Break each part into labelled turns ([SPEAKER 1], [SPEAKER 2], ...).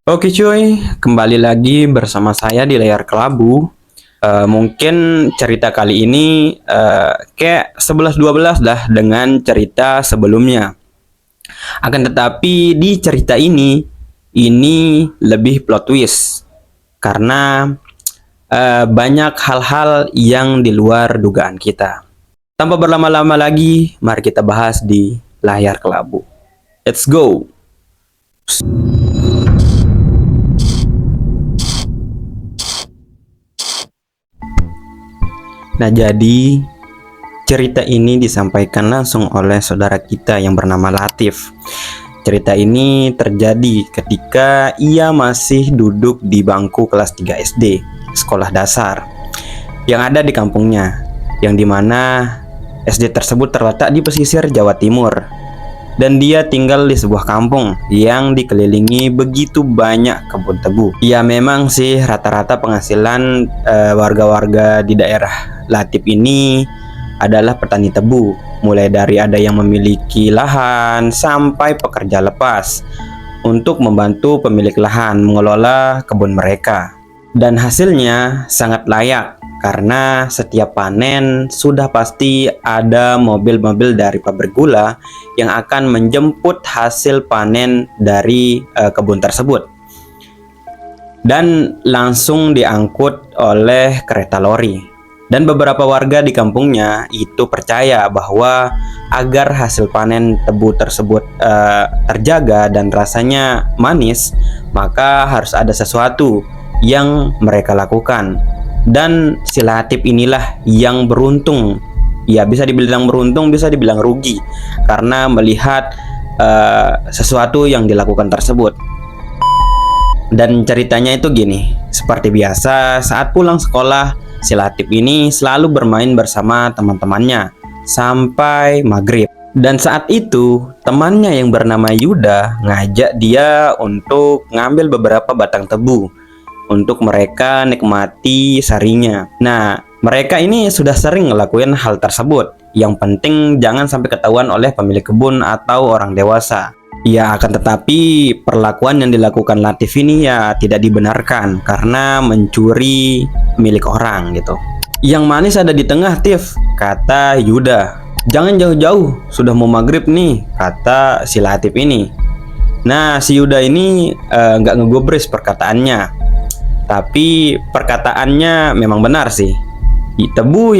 [SPEAKER 1] Oke cuy, kembali lagi bersama saya di layar kelabu. Mungkin cerita kali ini kayak 11-12 dah dengan cerita sebelumnya. Akan tetapi di cerita ini lebih plot twist karena banyak hal-hal yang di luar dugaan kita. Tanpa berlama-lama lagi, mari kita bahas di layar kelabu. Let's go! Nah, jadi cerita ini disampaikan langsung oleh saudara kita yang bernama Latif. Cerita ini terjadi ketika ia masih duduk di bangku kelas 3 SD, sekolah dasar, yang ada di kampungnya, yang dimana SD tersebut terletak di pesisir Jawa Timur. Dan dia tinggal di sebuah kampung yang dikelilingi begitu banyak kebun tebu. Ya memang sih rata-rata penghasilan warga-warga di daerah Latif ini adalah petani tebu. Mulai dari ada yang memiliki lahan sampai pekerja lepas untuk membantu pemilik lahan mengelola kebun mereka. Dan hasilnya sangat layak karena setiap panen sudah pasti ada mobil-mobil dari pabrik gula yang akan menjemput hasil panen dari kebun tersebut dan langsung diangkut oleh kereta lori. Dan beberapa warga di kampungnya itu percaya bahwa agar hasil panen tebu tersebut terjaga dan rasanya manis, maka harus ada sesuatu yang mereka lakukan. Dan si Latif inilah yang beruntung. Ya bisa dibilang beruntung, bisa dibilang rugi karena melihat sesuatu yang dilakukan tersebut. Dan ceritanya itu gini, seperti biasa saat pulang sekolah, si Latif ini selalu bermain bersama teman-temannya sampai maghrib. Dan saat itu temannya yang bernama Yuda ngajak dia untuk ngambil beberapa batang tebu untuk mereka nikmati sarinya. Nah, mereka ini sudah sering ngelakuin hal tersebut. Yang penting jangan sampai ketahuan oleh pemilik kebun atau orang dewasa. Ya, akan tetapi perlakuan yang dilakukan Latif ini ya tidak dibenarkan karena mencuri milik orang gitu. Yang manis ada di tengah, Tif, kata Yuda. Jangan jauh-jauh, sudah mau maghrib nih, kata si Latif ini. Nah, si Yuda ini nggak ngegubris perkataannya. Tapi perkataannya memang benar sih. Tebu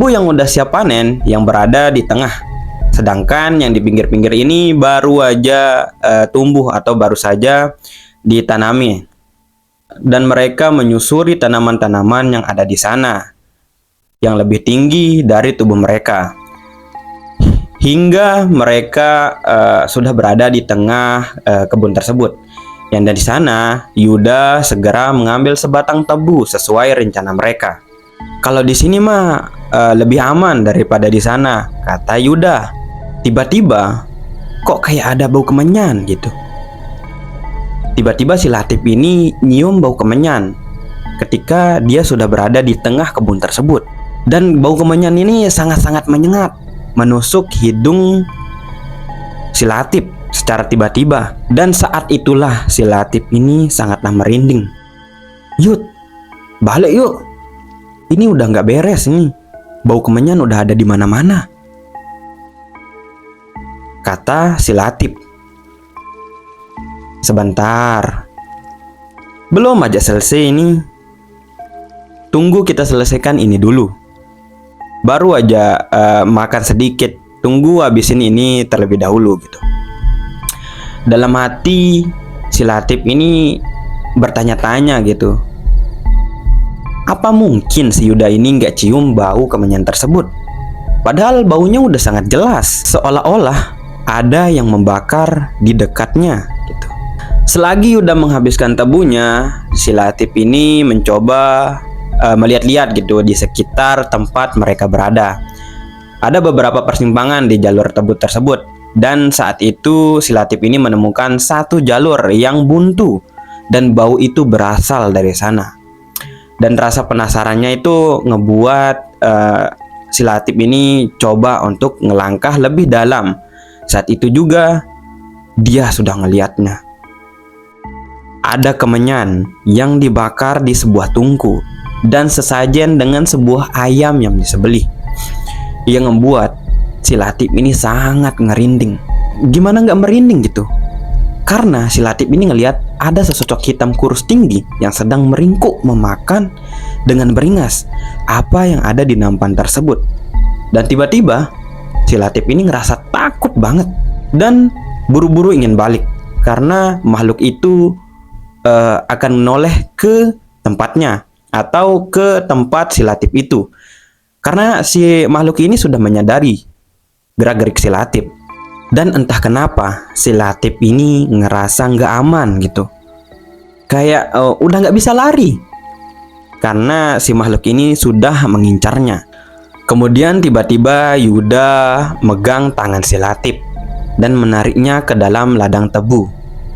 [SPEAKER 1] yang udah siap panen yang berada di tengah. Sedangkan yang di pinggir-pinggir ini baru aja tumbuh atau baru saja ditanami. Dan mereka menyusuri tanaman-tanaman yang ada di sana yang lebih tinggi dari tubuh mereka. Hingga mereka sudah berada di tengah kebun tersebut. Yang dari sana, Yuda segera mengambil sebatang tebu sesuai rencana mereka. Kalau di sini mah lebih aman daripada di sana, kata Yuda. Tiba-tiba, kok kayak ada bau kemenyan gitu. Tiba-tiba si Latif ini nyium bau kemenyan ketika dia sudah berada di tengah kebun tersebut. Dan bau kemenyan ini sangat-sangat menyengat, menusuk hidung si Latif secara tiba-tiba. Dan saat itulah si Latif ini sangatlah merinding. Yud, balik yuk. Ini udah nggak beres nih. Bau kemenyan udah ada di mana-mana, kata si Latif. Sebentar, belum aja selesai ini. Tunggu kita selesaikan ini dulu. Baru aja makan sedikit. Tunggu habisin ini terlebih dahulu gitu. Dalam hati si Latif ini bertanya-tanya gitu. Apa mungkin si Yuda ini nggak cium bau kemenyan tersebut? Padahal baunya udah sangat jelas, seolah-olah ada yang membakar di dekatnya gitu. Selagi Yuda menghabiskan tebunya, si Latif ini mencoba melihat-lihat gitu di sekitar tempat mereka berada. Ada beberapa persimpangan di jalur tebu tersebut. Dan saat itu si Latif ini menemukan satu jalur yang buntu dan bau itu berasal dari sana. Dan rasa penasarannya itu ngebuat si Latif ini coba untuk ngelangkah lebih dalam. Saat itu juga dia sudah ngelihatnya. ada kemenyan yang dibakar di sebuah tungku dan sesajen dengan sebuah ayam yang disembelih, yang membuat si Latif ini sangat ngerinding. Gimana nggak merinding gitu? Karena si Latif ini ngelihat ada sesosok hitam kurus tinggi yang sedang meringkuk memakan dengan beringas apa yang ada di nampan tersebut. Dan tiba-tiba si Latif ini ngerasa takut banget dan buru-buru ingin balik karena makhluk itu akan menoleh ke tempatnya atau ke tempat si Latif itu. Karena si makhluk ini sudah menyadari gerak-gerik si Latif. Dan entah kenapa si Latif ini ngerasa nggak aman gitu. Kayak udah nggak bisa lari. Karena si makhluk ini sudah mengincarnya. Kemudian tiba-tiba Yuda megang tangan si Latif dan menariknya ke dalam ladang tebu.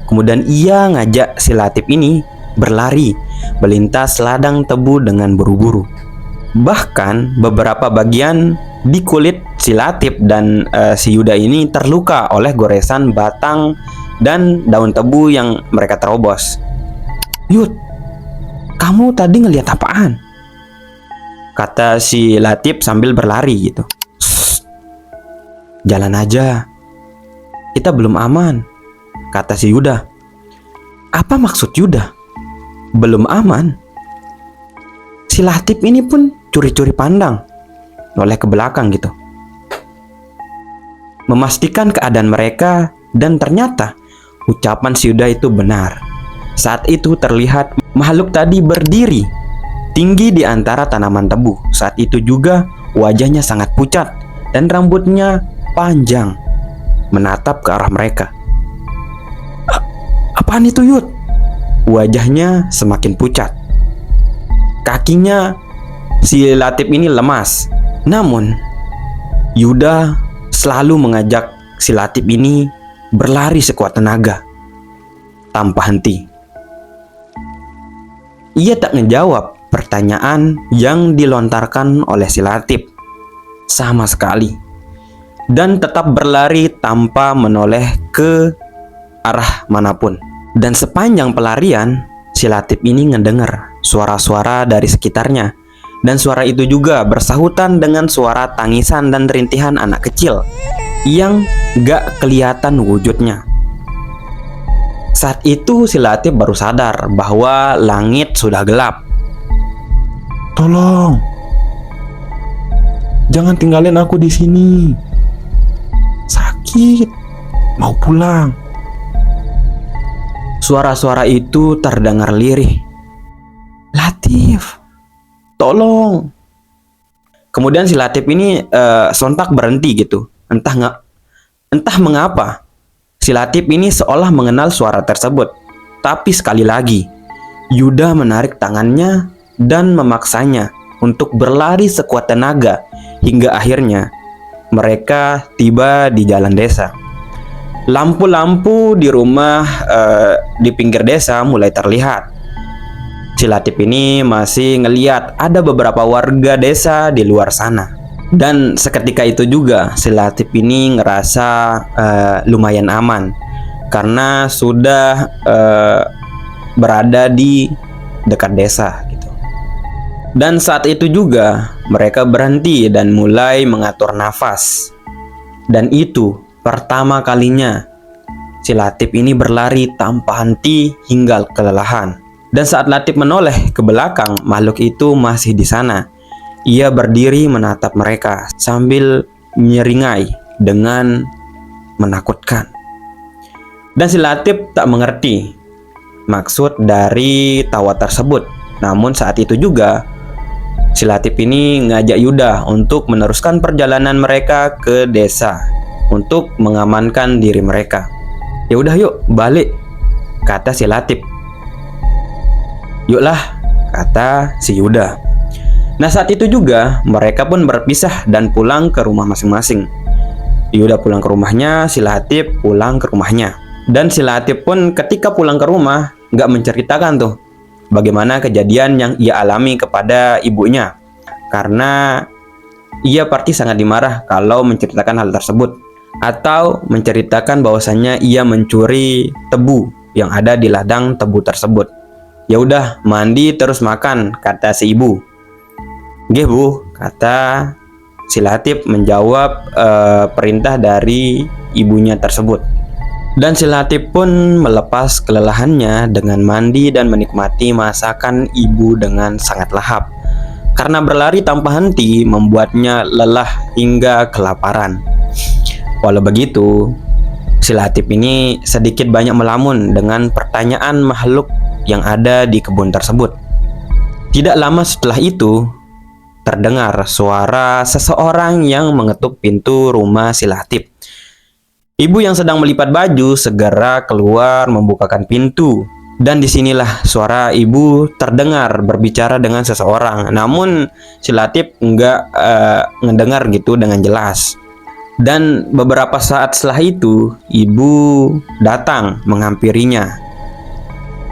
[SPEAKER 1] Kemudian ia ngajak si Latif ini berlari melintas ladang tebu dengan buru-buru. Bahkan beberapa bagian di kulit si Latif dan si Yuda ini terluka oleh goresan batang dan daun tebu yang mereka terobos. "Yud, kamu tadi ngelihat apaan?" kata si Latif sambil berlari gitu. "Jalan aja, kita belum aman," kata si Yuda. Apa maksud Yuda? Belum aman? Si Latif ini pun curi-curi pandang, noleh ke belakang gitu, memastikan keadaan mereka, dan ternyata ucapan si Yuda itu benar. Saat itu terlihat makhluk tadi berdiri tinggi di antara tanaman tebu. Saat itu juga wajahnya sangat pucat dan rambutnya panjang, menatap ke arah mereka. "Apaan itu, Yud?" Wajahnya semakin pucat. Kakinya si Latif ini lemas. Namun Yuda selalu mengajak si Latif ini berlari sekuat tenaga tanpa henti. Ia tak menjawab pertanyaan yang dilontarkan oleh si Latif sama sekali, dan tetap berlari tanpa menoleh ke arah manapun. Dan sepanjang pelarian, si Latif ini ngedenger suara-suara dari sekitarnya. Dan suara itu juga bersahutan dengan suara tangisan dan rintihan anak kecil yang gak kelihatan wujudnya. Saat itu si Latif baru sadar bahwa langit sudah gelap.
[SPEAKER 2] "Tolong, jangan tinggalin aku di sini. Sakit, mau pulang."
[SPEAKER 1] Suara-suara itu terdengar lirih. "Latif, tolong." Kemudian si Latif ini sontak berhenti gitu. Entah mengapa si Latif ini seolah mengenal suara tersebut. Tapi sekali lagi Yuda menarik tangannya dan memaksanya untuk berlari sekuat tenaga hingga akhirnya mereka tiba di jalan desa. Lampu-lampu di rumah di pinggir desa mulai terlihat. Si Latif ini masih ngeliat ada beberapa warga desa di luar sana. Dan seketika itu juga si Latif ini ngerasa lumayan aman karena sudah berada di dekat desa gitu. Dan saat itu juga mereka berhenti dan mulai mengatur nafas. Dan itu pertama kalinya si Latif ini berlari tanpa henti hingga kelelahan. Dan saat Latif menoleh ke belakang, makhluk itu masih di sana. Ia berdiri menatap mereka sambil menyeringai dengan menakutkan. Dan si Latif tak mengerti maksud dari tawa tersebut. Namun saat itu juga si Latif ini ngajak Yuda untuk meneruskan perjalanan mereka ke desa untuk mengamankan diri mereka. "Ya udah yuk balik," kata si Latif. "Yuklah," kata si Yuda. Nah saat itu juga mereka pun berpisah dan pulang ke rumah masing-masing. Yuda pulang ke rumahnya, si Latif pulang ke rumahnya. Dan si Latif pun ketika pulang ke rumah gak menceritakan tuh bagaimana kejadian yang ia alami kepada ibunya, karena ia pasti sangat dimarah kalau menceritakan hal tersebut, atau menceritakan bahwasannya ia mencuri tebu yang ada di ladang tebu tersebut. Ya udah, mandi terus makan, kata si ibu. Nggih Bu, kata si Latif menjawab perintah dari ibunya tersebut. Dan si Latif pun melepas kelelahannya dengan mandi dan menikmati masakan ibu dengan sangat lahap. Karena berlari tanpa henti membuatnya lelah hingga kelaparan. Walau begitu, si Latif ini sedikit banyak melamun dengan pertanyaan makhluk yang ada di kebun tersebut. Tidak lama setelah itu, terdengar suara seseorang yang mengetuk pintu rumah si Latif. Ibu yang sedang melipat baju segera keluar membukakan pintu. Dan disinilah suara ibu terdengar berbicara dengan seseorang. Namun si Latif nggak ngedengar gitu dengan jelas. Dan beberapa saat setelah itu, ibu datang menghampirinya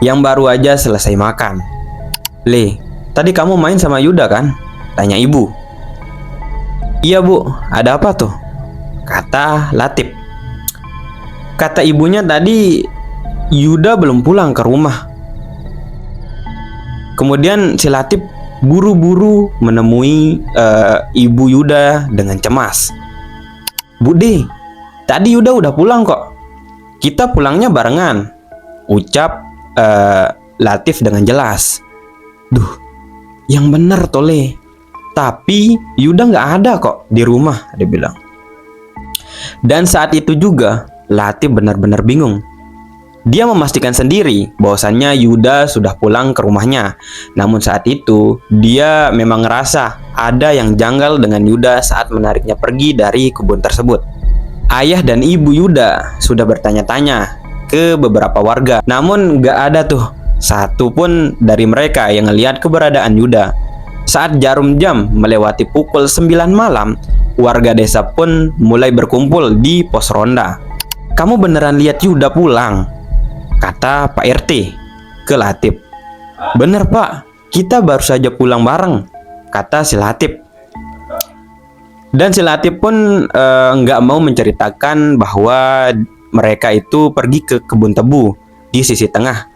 [SPEAKER 1] yang baru aja selesai makan. "Le, tadi kamu main sama Yuda kan?" tanya ibu. "Iya Bu, ada apa tuh?" kata Latif. Kata ibunya tadi Yuda belum pulang ke rumah. Kemudian si Latif buru-buru menemui ibu Yuda dengan cemas. "Bude, tadi Yuda udah pulang kok. Kita pulangnya barengan," ucap Latif dengan jelas. "Duh, yang bener Tole. Tapi Yuda nggak ada kok di rumah," dia bilang. Dan saat itu juga Latif benar-benar bingung. Dia memastikan sendiri bahwasannya Yuda sudah pulang ke rumahnya. Namun saat itu dia memang ngerasa ada yang janggal dengan Yuda saat menariknya pergi dari kebun tersebut. Ayah dan ibu Yuda sudah bertanya-tanya ke beberapa warga, namun gak ada tuh satu pun dari mereka yang ngelihat keberadaan Yuda. Saat jarum jam melewati pukul 9 malam, warga desa pun mulai berkumpul di pos ronda. "Kamu beneran lihat Yuda pulang?" kata Pak RT ke Latif. "Bener Pak, kita baru saja pulang bareng," kata si Latif. Dan si Latif pun nggak mau menceritakan bahwa mereka itu pergi ke kebun tebu di sisi tengah.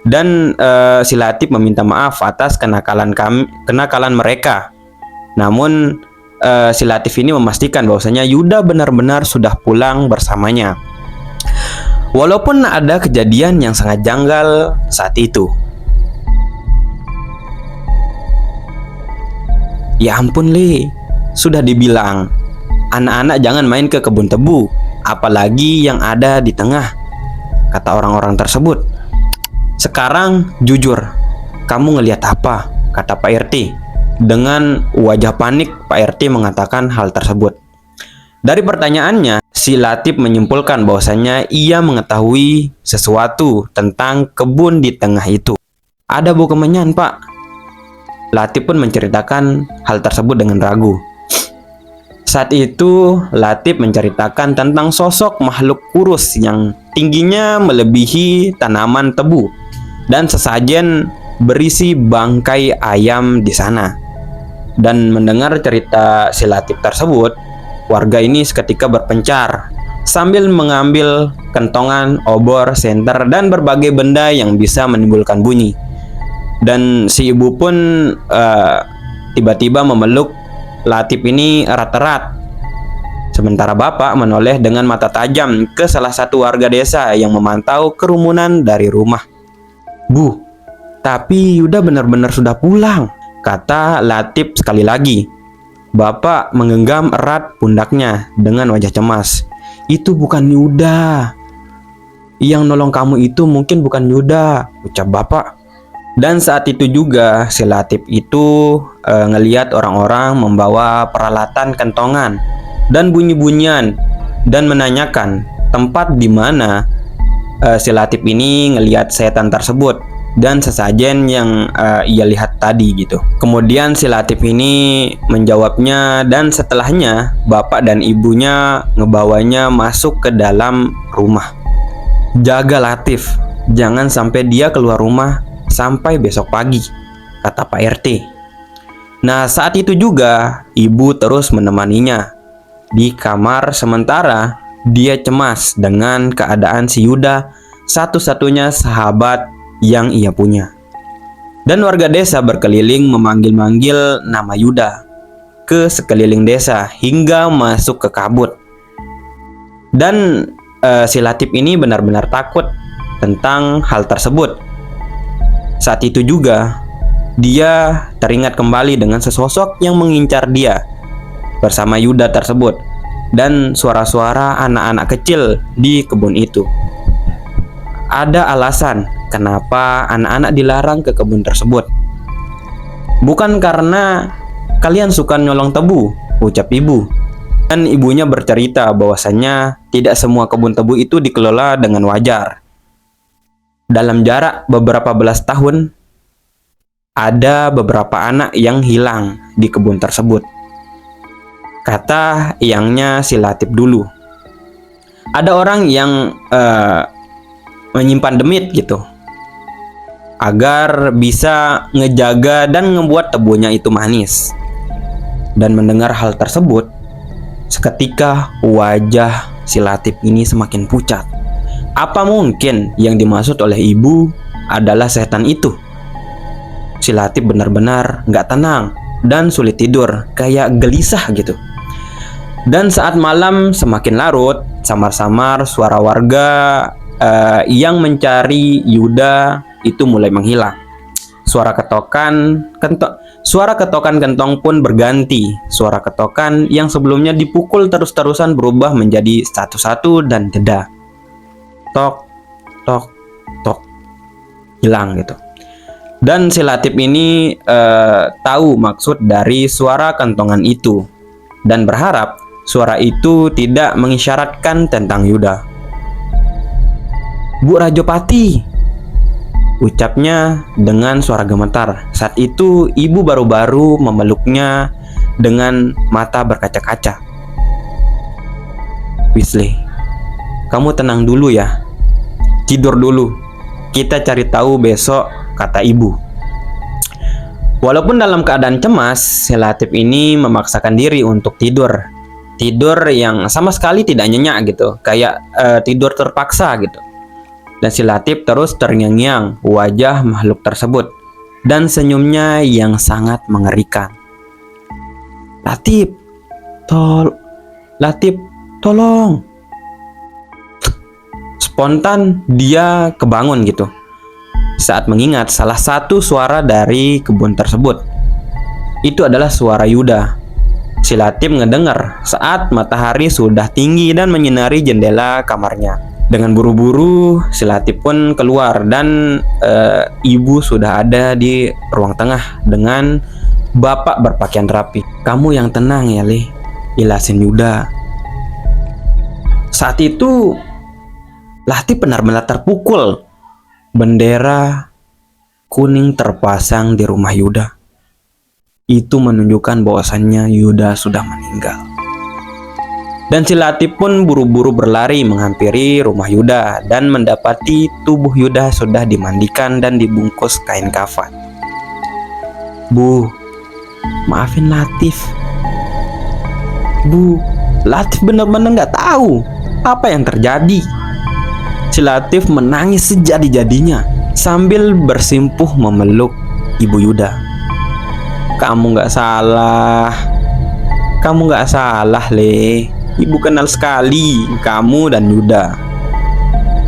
[SPEAKER 1] Dan si Latif meminta maaf atas kenakalan mereka. Namun si Latif ini memastikan bahwasanya Yuda benar-benar sudah pulang bersamanya. Walaupun ada kejadian yang sangat janggal saat itu. "Ya ampun Le, sudah dibilang anak-anak jangan main ke kebun tebu, apalagi yang ada di tengah," kata orang-orang tersebut. "Sekarang jujur, kamu ngelihat apa?" kata Pak RT. Dengan wajah panik, Pak RT mengatakan hal tersebut. Dari pertanyaannya, si Latif menyimpulkan bahwasannya ia mengetahui sesuatu tentang kebun di tengah itu. "Ada bau kemenyan Pak." Latif pun menceritakan hal tersebut dengan ragu. Saat itu Latif menceritakan tentang sosok makhluk kurus yang tingginya melebihi tanaman tebu dan sesajen berisi bangkai ayam di sana. Dan mendengar cerita si Latif tersebut, warga ini seketika berpencar sambil mengambil kentongan, obor, senter, dan berbagai benda yang bisa menimbulkan bunyi. Dan si ibu pun tiba-tiba memeluk Latif ini erat-erat. Sementara bapak menoleh dengan mata tajam ke salah satu warga desa yang memantau kerumunan dari rumah. "Bu, tapi Yuda benar-benar sudah pulang," kata Latif sekali lagi. Bapak menggenggam erat pundaknya dengan wajah cemas. "Itu bukan Yuda. Yang nolong kamu itu mungkin bukan Yuda," ucap bapak. Dan saat itu juga si Latif itu ngelihat orang-orang membawa peralatan kentongan dan bunyi-bunyian dan menanyakan tempat di mana si Latif ini ngelihat setan tersebut dan sesajen yang ia lihat tadi gitu. Kemudian si Latif ini menjawabnya, dan setelahnya bapak dan ibunya ngebawanya masuk ke dalam rumah. "Jaga Latif, jangan sampai dia keluar rumah sampai besok pagi," kata Pak RT. Nah, saat itu juga ibu terus menemaninya di kamar, sementara dia cemas dengan keadaan si Yuda satu-satunya sahabat yang ia punya. Dan warga desa berkeliling memanggil-manggil nama Yuda ke sekeliling desa hingga masuk ke kabut. Dan si Latif ini benar-benar takut tentang hal tersebut. Saat itu juga dia teringat kembali dengan sesosok yang mengincar dia bersama Yuda tersebut dan suara-suara anak-anak kecil di kebun itu. Ada alasan kenapa anak-anak dilarang ke kebun tersebut. Bukan karena kalian suka nyolong tebu, ucap ibu. Dan ibunya bercerita bahwasannya tidak semua kebun tebu itu dikelola dengan wajar. Dalam jarak beberapa belas tahun, ada beberapa anak yang hilang di kebun tersebut. Kata eyangnya si Latif dulu. Ada orang yang menyimpan demit gitu, agar bisa ngejaga dan membuat tebunya itu manis. Dan mendengar hal tersebut, seketika wajah si Latif ini semakin pucat. Apa mungkin yang dimaksud oleh ibu adalah setan itu? Si Latif benar-benar gak tenang dan sulit tidur, kayak gelisah gitu. Dan saat malam semakin larut, samar-samar suara warga yang mencari Yuda itu mulai menghilang. Suara ketokan kentong pun berganti. Suara ketokan yang sebelumnya dipukul terus-terusan berubah menjadi satu-satu dan jeda. Tok, tok, tok. Hilang gitu. Dan si Latif ini tahu maksud dari suara kentongan itu dan berharap suara itu tidak mengisyaratkan tentang Yuda. Bu Rajopati, ucapnya dengan suara gemetar. Saat itu ibu baru-baru memeluknya dengan mata berkaca-kaca. Wesley, kamu tenang dulu ya. Tidur dulu. Kita cari tahu besok, kata ibu. Walaupun dalam keadaan cemas, si Latif ini memaksakan diri untuk tidur. Tidur yang sama sekali tidak nyenyak gitu, kayak tidur terpaksa gitu. Dan si Latif terus terngiang-ngiang wajah makhluk tersebut dan senyumnya yang sangat mengerikan. Latif, tolong. Spontan dia kebangun gitu saat mengingat salah satu suara dari kebun tersebut. Itu adalah suara Yuda. Si Latif ngedengar saat matahari sudah tinggi dan menyinari jendela kamarnya. Dengan buru-buru si Latif pun keluar dan ibu sudah ada di ruang tengah dengan bapak berpakaian rapi. Kamu yang tenang ya, Le, ilasin Yuda. Saat itu Latif benar-benar terpukul. Bendera kuning terpasang di rumah Yuda. Itu menunjukkan bahwasannya Yuda sudah meninggal. Dan si Latif pun buru-buru berlari menghampiri rumah Yuda dan mendapati tubuh Yuda sudah dimandikan dan dibungkus kain kafan. Bu, maafin Latif. Bu, Latif benar-benar gak tahu apa yang terjadi. Si Latif menangis sejadi-jadinya sambil bersimpuh memeluk ibu Yuda. Kamu gak salah. Kamu gak salah, Le. Ibu kenal sekali kamu dan Yuda.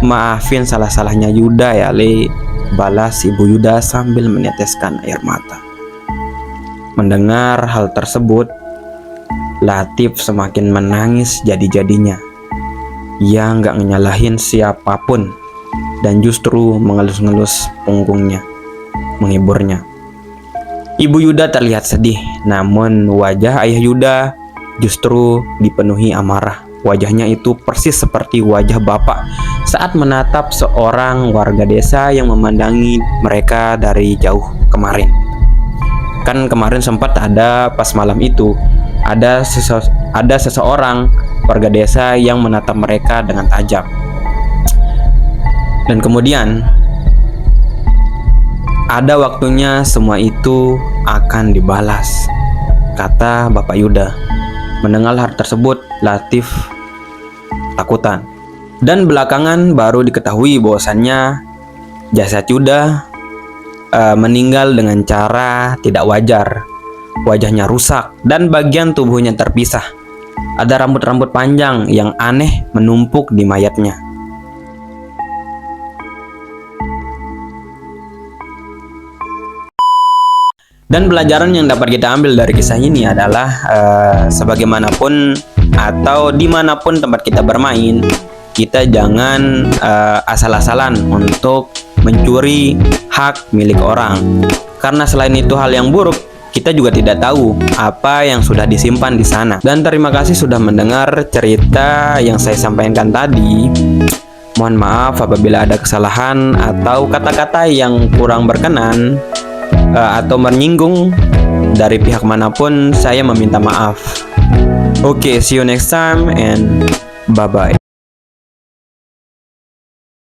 [SPEAKER 1] Maafin salah-salahnya Yuda ya, Le, balas ibu Yuda sambil meneteskan air mata. Mendengar hal tersebut, Latif semakin menangis jadi-jadinya. Ia nggak nyalahin siapapun dan justru mengelus-ngelus punggungnya, menghiburnya. Ibu Yuda terlihat sedih, namun wajah ayah Yuda justru dipenuhi amarah. Wajahnya itu persis seperti wajah bapak saat menatap seorang warga desa yang memandangi mereka dari jauh kemarin. Kan kemarin sempat ada pas malam itu ada seseorang warga desa yang menatap mereka dengan tajam. Dan kemudian ada waktunya semua itu akan dibalas, kata Bapak Yuda. Mendengar hal tersebut, Latif takutan. Dan belakangan baru diketahui bahwasannya jasad Yuda meninggal dengan cara tidak wajar. Wajahnya rusak dan bagian tubuhnya terpisah. Ada rambut-rambut panjang yang aneh menumpuk di mayatnya. Dan pelajaran yang dapat kita ambil dari kisah ini adalah sebagaimanapun atau dimanapun tempat kita bermain, kita jangan asal-asalan untuk mencuri hak milik orang. Karena selain itu hal yang buruk, kita juga tidak tahu apa yang sudah disimpan di sana. Dan terima kasih sudah mendengar cerita yang saya sampaikan tadi. Mohon maaf apabila ada kesalahan atau kata-kata yang kurang berkenan atau menyinggung dari pihak manapun, saya meminta maaf. Oke, see you next time and bye-bye.